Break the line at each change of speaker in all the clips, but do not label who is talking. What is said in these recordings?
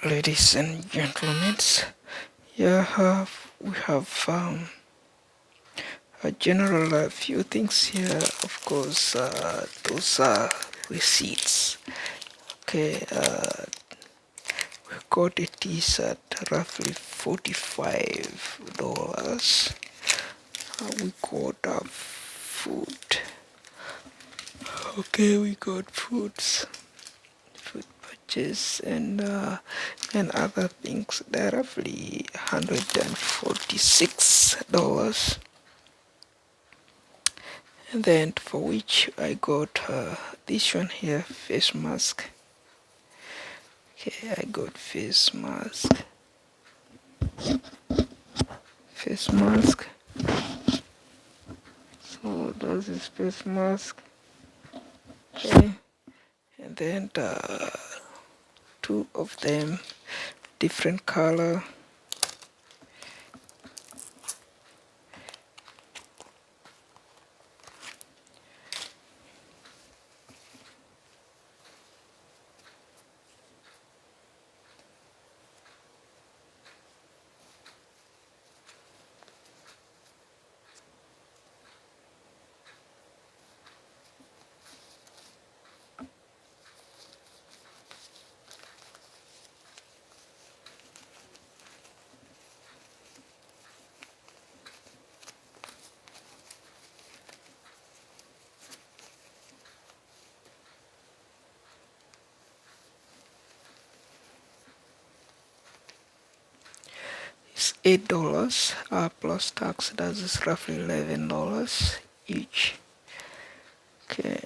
Ladies and gentlemen, we have a general few things here. Of course, those are receipts. Okay, we got a t-shirt roughly $45. We got food. Okay, we got food purchase and other things. They're roughly $146. And then for which I got this one here, face mask. Okay, I got face mask. So that's his face mask. Okay, and then two of them, different color. It's $8 plus tax. That is roughly $11 each. Okay.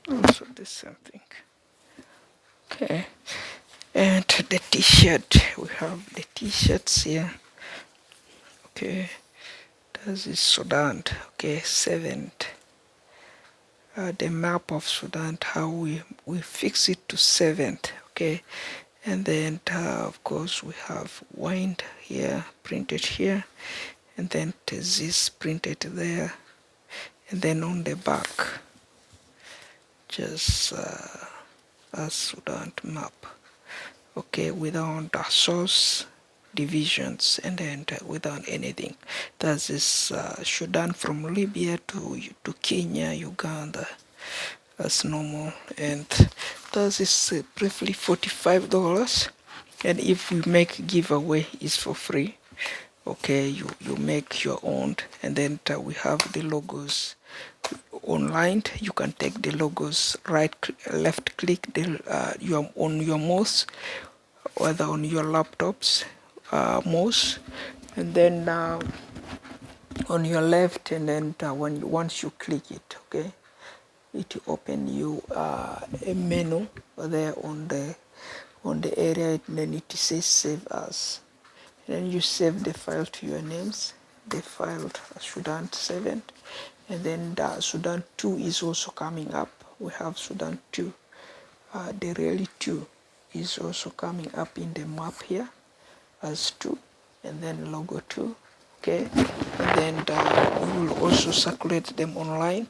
Also the same thing. Okay. And the t-shirt, we have the t-shirts here. Okay, this is Sudan. Okay, 7th. The map of Sudan, how we fix it to 7th. Okay, and then of course we have wind here printed here, and then this printed there, and then on the back just a Sudan map. Okay, without the source divisions and then without anything. That is Sudan from Libya to Kenya, Uganda as normal, and that is briefly $45. And if we make giveaway, is for free. Okay, you make your own, and then we have the logos online. You can take the logos, left click on your mouse, whether on your laptops mouse, and then on your left, and then once you click it, okay, it will open you a menu there on the area, and then it says save as, and then you save the file to your names. The file Sudan 7, and then the Sudan 2 is also coming up. We have Sudan 2, the really 2 is also coming up in the map here as 2, and then logo 2. Okay, and then we will also circulate them online.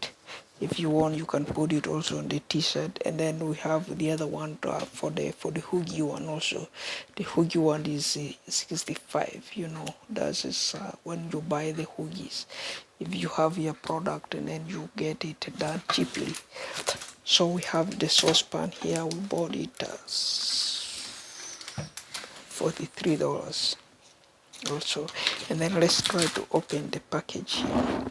If you want, you can put it also on the t-shirt. And then we have the other one for the hoodie one also. The hoodie one is 65. You know, that is when you buy the hoodies, if you have your product and then you get it done cheaply. So we have the saucepan here. We bought it $43 also. And then let's try to open the package here.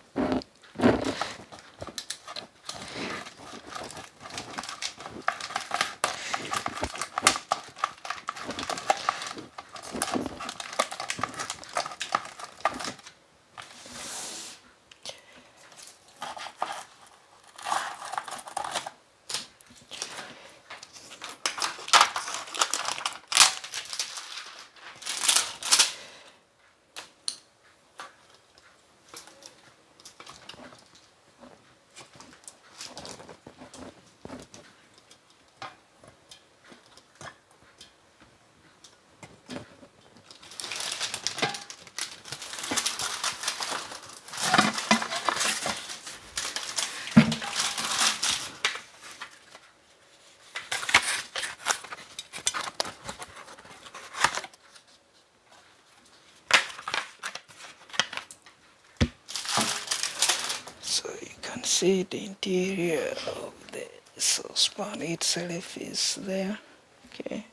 So you can see the interior of the saucepan itself is there. Okay.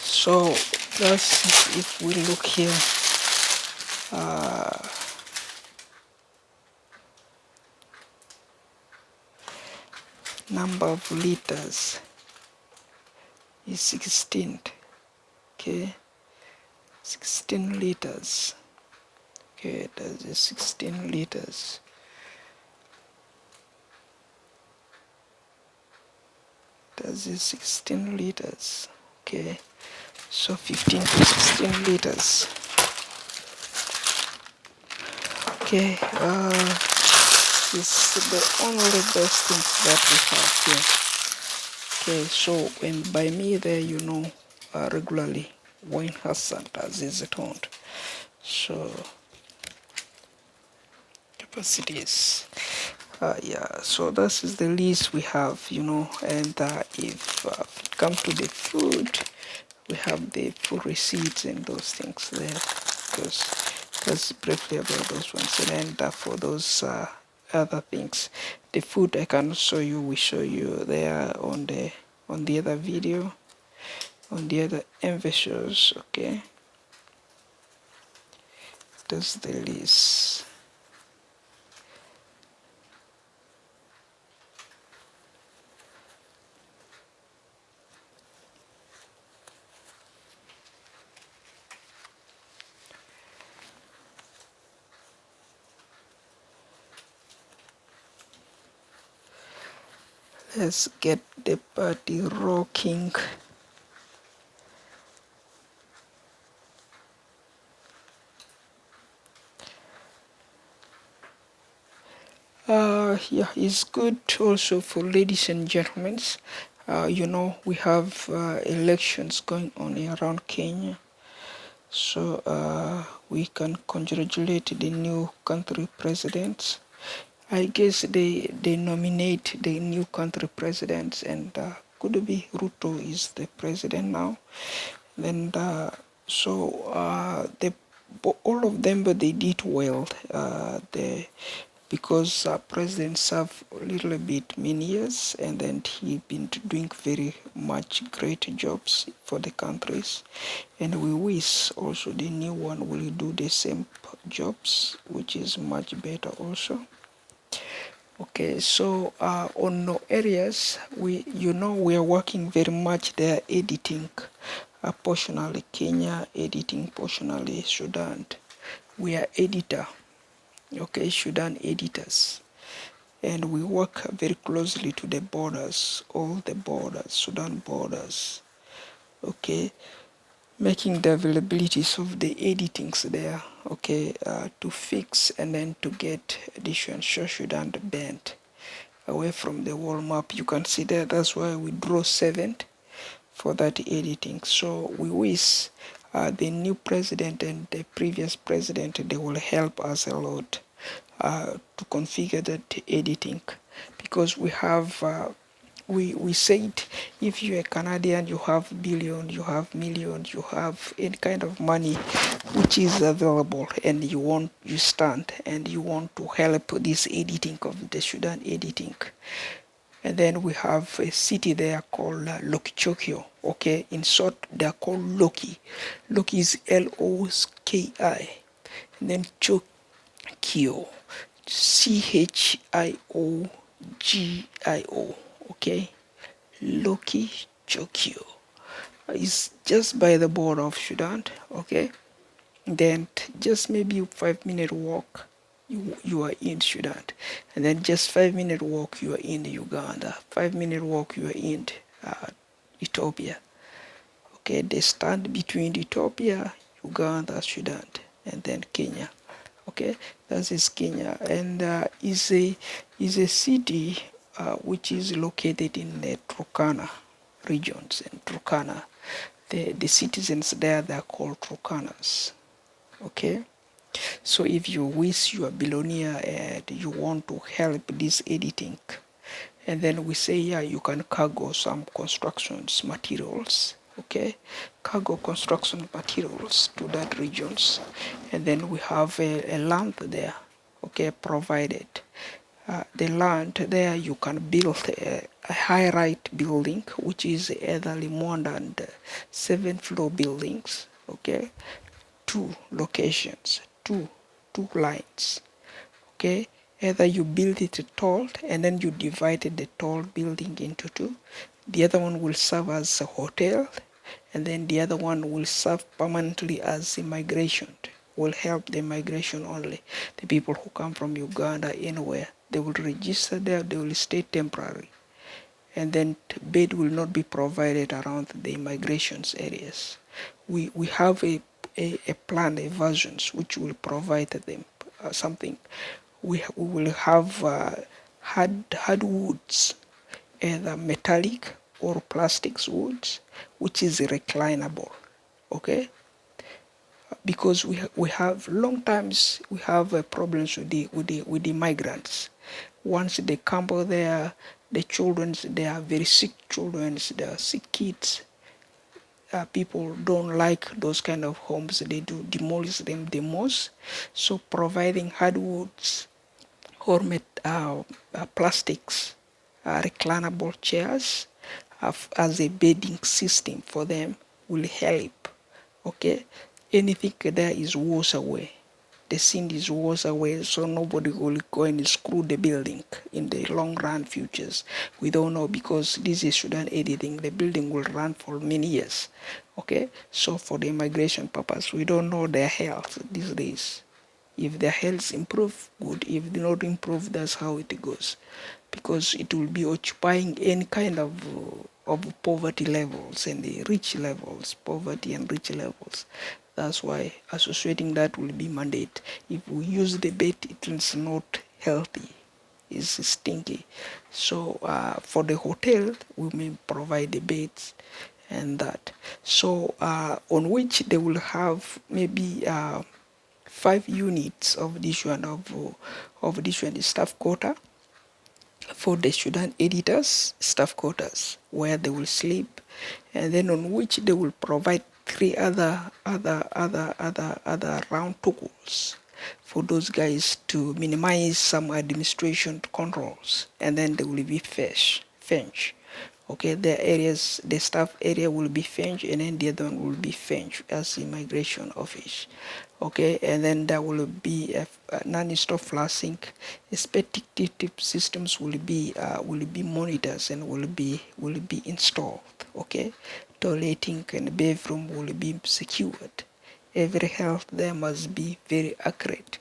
So that's, if we look here, number of liters is 16. Okay, 16 liters. Okay, that is 16 liters. That is 16 liters. Okay, so 15 to 16 liters. Okay, this is the only best thing that we have here. Okay, so when by me there, you know, regularly wine Hassan as is it owned. So capacities. Yeah, so this is the list we have, you know, and if it comes to the food, we have the full receipts and those things there, because that's briefly about those ones. And then for those other things, the food I can show you, we show you there on the other video, on the other investors. Okay, that's the list. Let's get the party rocking. Yeah, it's good also for ladies and gentlemen. You know, we have elections going on around Kenya, so we can congratulate the new country presidents. I guess they nominate the new country presidents, and could be Ruto is the president now. Then all of them, but they did well. Because president served a little bit many years, and then he been doing very much great jobs for the countries, and we wish also the new one will do the same jobs, which is much better also. Okay, so on no areas, we are working very much there, editing portionally Kenya, editing portionally Sudan. We are editor. Okay, Sudan editors, and we work very closely to the borders, all the borders, Sudan borders. Okay, making the availabilities of the editings there. Okay, to fix and then to get edition Sudan banned away from the world map. You can see there. That's why we draw 7 for that editing. So we wish the new president and the previous president, they will help us a lot to configure that editing, because we have we said if you're a Canadian, you have billion, you have millions, you have any kind of money which is available, and you stand and you want to help this editing of the Sudan editing. And then we have a city there called Lokichogio. Okay, in short, they are called Loki. Loki is Loki. And then Chokio, Chiogio. Okay, Lokichogio is just by the border of Sudan. Okay, then just maybe 5 minute walk, you are in Sudan, and then just 5 minute walk you are in Uganda, 5 minute walk you are in Ethiopia. Okay, they stand between Ethiopia, Uganda, Sudan, and then Kenya. Okay, that is Kenya, and is a city which is located in the Turkana regions. And Turkana, the citizens there, they are called Turkanas. Okay, so if you wish you are billionaire and you want to help this editing, and then we say, yeah, you can cargo some constructions materials. Okay, cargo construction materials to that regions, and then we have a land there. Okay, provided the land there, you can build a high-rise building, which is either more than 7 floor buildings. Okay, two locations, two lines. Okay, either you build it tall and then you divided the tall building into two. The other one will serve as a hotel, and then the other one will serve permanently as immigration. Will help the migration only. The people who come from Uganda anywhere, they will register there, they will stay temporary. And then bed will not be provided around the immigrations areas. We have a plan, a versions which will provide them something. We will have hardwoods, either metallic or plastics woods, which is reclinable. Okay, because we have long times we have problems with the migrants. Once they come there, the children, they are very sick children, they are sick kids. People don't like those kind of homes. They do demolish them the most. So providing hardwoods or plastics, reclinable chairs as a bedding system for them will help. Okay, anything there is washed away. The sin is washed away, so nobody will go and screw the building in the long run futures. We don't know, because this is Sudan editing. The building will run for many years. Okay, so for the immigration purpose, we don't know their health these days. If their health improve, good. If they not improve, that's how it goes. Because it will be occupying any kind of poverty levels and the rich levels, poverty and rich levels. That's why associating that will be mandate. If we use the bait, it is not healthy. It's stinky. So for the hotel, we may provide the beds and that. So on which they will have maybe 5 units of this one staff quota for the Sudan editors, staff quarters, where they will sleep, and then on which they will provide 3 other round tools for those guys to minimize some administration controls, and then they will be fenced. Okay, the areas, the staff area will be fenced, and then the other one will be fenced as immigration office. Okay, and then there will be a non-stop flashing. Expectative systems will be monitors and will be installed. Okay, toileting and bathroom will be secured. Every health there must be very accurate,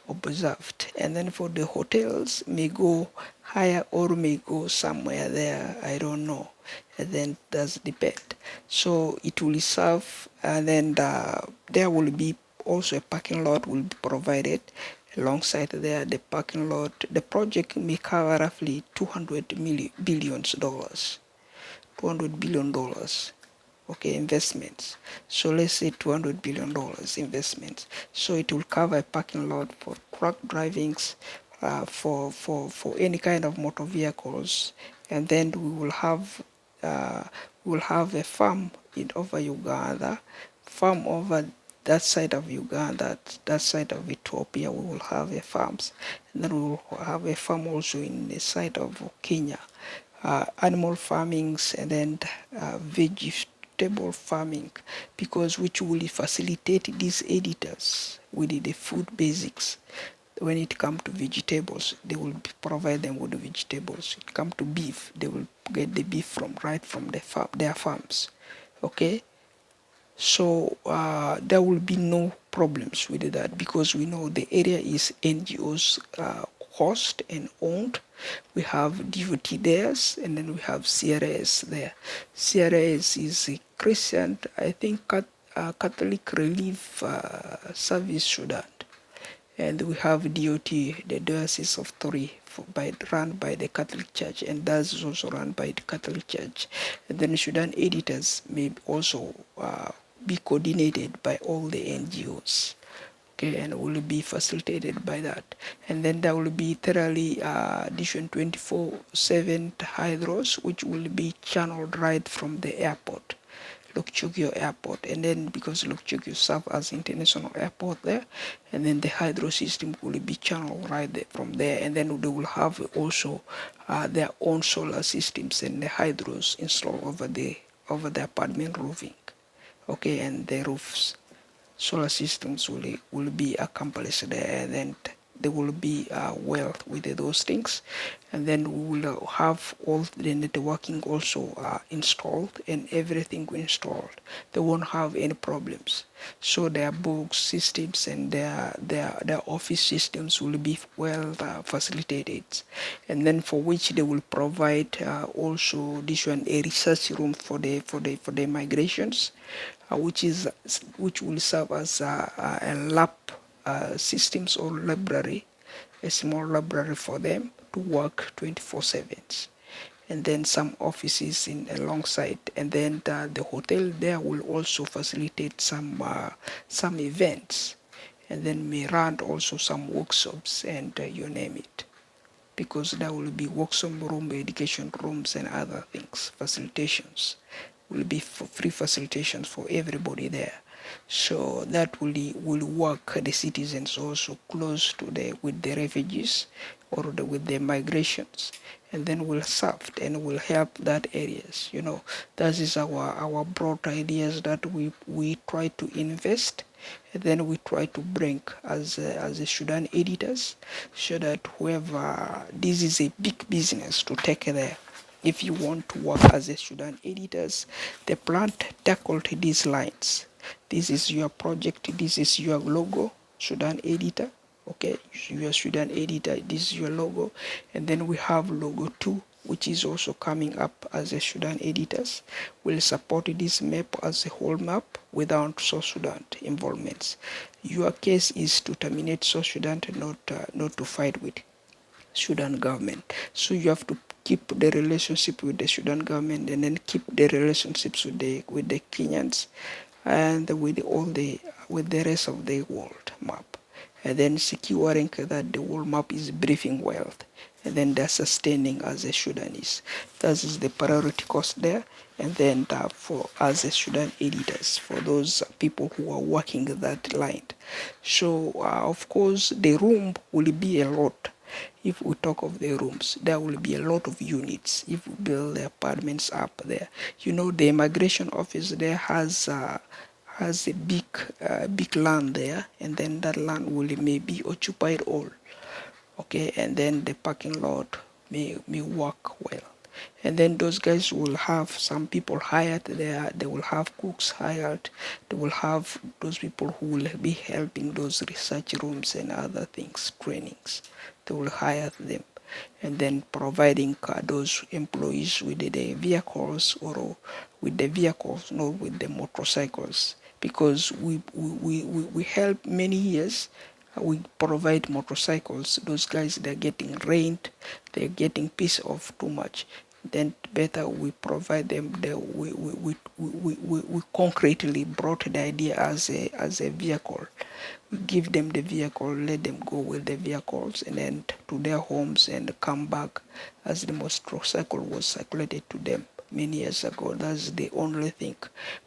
observed. And then for the hotels, may go higher or may go somewhere there, I don't know. And then that's depend. So it will serve, and then there will be also a parking lot will be provided alongside there. The parking lot, the project may cover roughly $200 billion, $200 billion. Okay, investments. So let's say $200 billion investments. So it will cover a parking lot for truck drivings, for any kind of motor vehicles. And then we will have a farm in over Uganda, farm over that side of Uganda, that side of Ethiopia. We will have a farms, and then we will have a farm also in the side of Kenya, animal farmings, and then vegetable farming, because which will facilitate these editors with the food basics. When it comes to vegetables, they will provide them with the vegetables. It comes to beef, they will get the beef from right from their farms. Okay, so there will be no problems with that, because we know the area is NGOs host and owned. We have DOT there, and then we have CRS there. CRS is a Christian, I think, Catholic Relief Service Sudan. And we have DOT, the Diocese of Tori, run by the Catholic Church, and that is also run by the Catholic Church. And then Sudan editors may also be coordinated by all the NGOs. Okay, and will be facilitated by that. And then there will be thoroughly addition 24/7 hydros, which will be channeled right from the airport, Lokichogio Airport. And then because Lokichogio serves as international airport there, and then the hydro system will be channeled right there from there. And then they will have also their own solar systems and the hydros installed over the apartment roofing. Okay, and the roofs. Solar systems will be accomplished there, and then they will be well with those things. And then we will have all the networking also installed, and everything installed. They won't have any problems. So their books systems and their office systems will be well facilitated, and then for which they will provide also this one a research room for the migrations, which will serve as a lab systems or library, a small library for them to work 24/7. And then some offices in alongside, and then the hotel there will also facilitate some events, and then may run also some workshops, and you name it, because there will be workshop room, education rooms, and other things, facilitations will be for free facilitations for everybody there. So that will work the citizens also close to with the refugees or with the migrations, and then will serve and will help that areas. That is our broad ideas that we try to invest, and then we try to bring as a Sudan editors, so that whoever, this is a big business to take there. If you want to work as a Sudan editors, the plant tackled these lines. This is your project, this is your logo, Sudan editor. Okay, your Sudan editor, this is your logo. And then we have logo 2, which is also coming up as a Sudan editors. We'll support this map as a whole map without South Sudan involvements. Your case is to terminate South Sudan, not to fight with Sudan government. So you have to keep the relationship with the Sudan government, and then keep the relationships with the Kenyans, and with the rest of the world map, and then securing that the world map is breathing well, and then they're sustaining as a Sudanese. That is the priority cost there. And then for as a Sudan editors, for those people who are working that line. So of course the room will be a lot. If we talk of the rooms, there will be a lot of units if we build the apartments up there. The immigration office there has a big land there, and then that land will may be occupied all. Okay, and then the parking lot may work well. And then those guys will have some people hired there. They will have cooks hired. They will have those people who will be helping those research rooms and other things, trainings. They will hire them, and then providing those employees with the vehicles, or with the vehicles, not with the motorcycles, because we help many years. We provide motorcycles. Those guys, they're getting rained, they're getting pissed off too much. then better we provide them we concretely brought the idea as a vehicle. We give them the vehicle, let them go with the vehicles and then to their homes and come back as the motorcycle was circulated to them many years ago. That's the only thing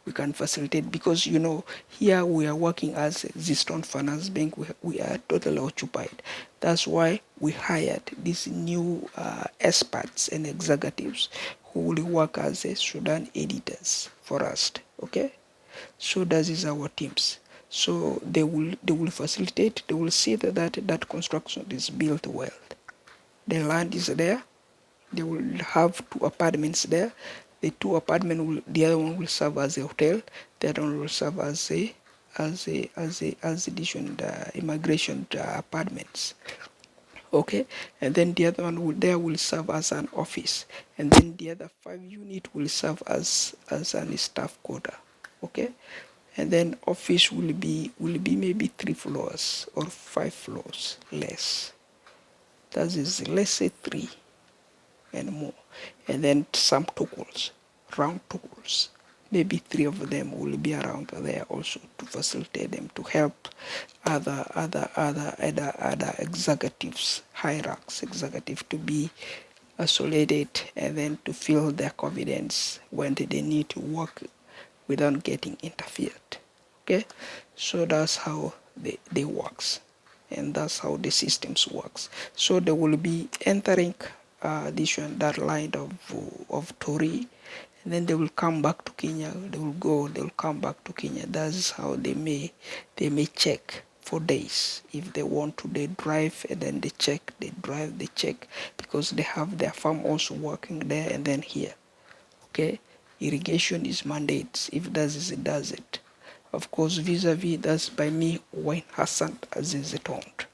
we can facilitate, because here we are working as Ziston Finance Bank. We are totally occupied. That's why we hired these new experts and executives who will work as Sudan editors for us. Okay, so that is our teams. So they will facilitate. They will see that construction is built well. The land is there. They will have 2 apartments there. The 2 apartment will, the other one will serve as a hotel. The other one will serve as addition immigration apartments. Okay, and then the other one will serve as an office, and then the other 5 unit will serve as an staff quarter. Okay, and then office will be maybe 3 floors or 5 floors less. That is, let's say 3 and more, and then some tokens, round tokens. Maybe 3 of them will be around there also to facilitate them, to help other executives, hierarchs, executives to be isolated and then to feel their confidence when they need to work without getting interfered. Okay, so that's how they works, and that's how the systems works. So they will be entering that line of Tori, and then they will come back to Kenya. They will come back to Kenya. That's how they may check for days. If they want to, they drive and then they check, they drive, they check, because they have their farm also working there and then here. Okay, irrigation is mandates. If does it, it does it. Of course, vis-a-vis, that's by me, Wayne Hassan Aziz Tond.